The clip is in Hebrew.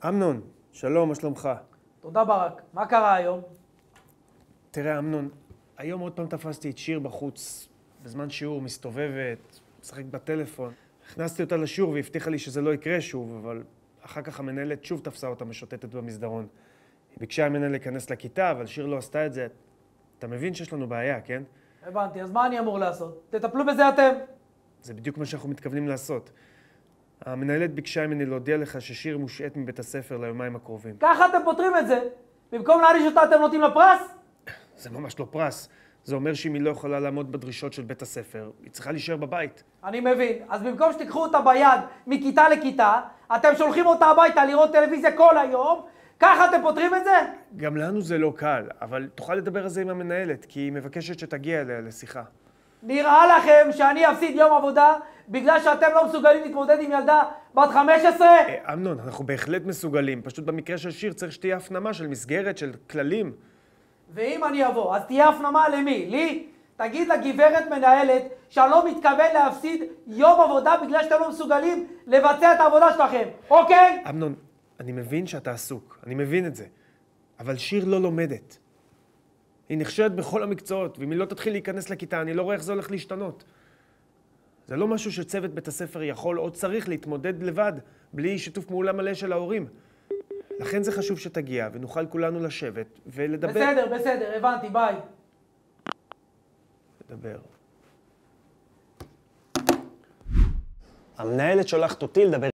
אמנון, שלום, מה שלומך? תודה ברק. מה קרה היום? תראה, אמנון, היום עוד פעם תפסתי את שיר בחוץ, בזמן שיעור, מסתובבת, משחק בטלפון. הכנסתי אותה לשיעור והבטיחה לי שזה לא יקרה שוב, אבל אחר כך המנהלת שוב תפסה אותה משוטטת במסדרון. היא ביקשה ממנה להיכנס לכיתה, אבל שיר לא עשתה את זה. אתה מבין שיש לנו בעיה, כן? הבנתי, אז מה אני אמור לעשות? תטפלו בזה אתם. זה בדיוק מה שאנחנו מתכוונים לעשות. המנהלת ביקשה ממני להודיע לך ששיר מושעת מבית הספר ליומיים הקרובים. ככה אתם פותרים את זה. במקום להעניש אותה אתם נותנים לה פרס? זה ממש לא פרס. זה אומר שאם היא לא יכולה לעמוד בדרישות של בית הספר, היא צריכה להישאר בבית. אני מבין. אז במקום שתיקחו אותה ביד מכיתה לכיתה, אתם שולחים אותה הביתה לראות טלוויזיה כל היום, ככה אתם פותרים את זה? גם לנו זה לא קל, אבל תוכל לדבר על זה עם המנהלת, כי היא מבקשת שתגיע אליה לשיחה. נראה לכם שאני אפסיד יום עבודה בגלל שאתם לא מסוגלים להתמודד עם ילדה בת 15? אמנון, אנחנו בהחלט מסוגלים. פשוט במקרה של שיר צריך שתהיה הפנמה של מסגרת, של כללים. ואם אני אבוא, אז תהיה הפנמה למי? לי? תגיד לגברת מנהלת שאני לא מתכוון להפסיד יום עבודה בגלל שאתם לא מסוגלים לבצע את העבודה שלכם, אוקיי? אמנון, אני מבין שאתה עסוק, אני מבין את זה. אבל שיר לא לומדת. היא נכשלת בכל המקצועות, ואם היא לא תתחיל להיכנס לכיתה, אני לא רואה איך זה הולך להשתנות. זה לא משהו שצוות בית הספר יכול או צריך להתמודד לבד, בלי שיתוף פעולה מלא של ההורים. לכן זה חשוב שתגיע, ונוכל כולנו לשבת ולדבר. בסדר, הבנתי, ביי. לדבר. המנהלת שולחת אותי לדבר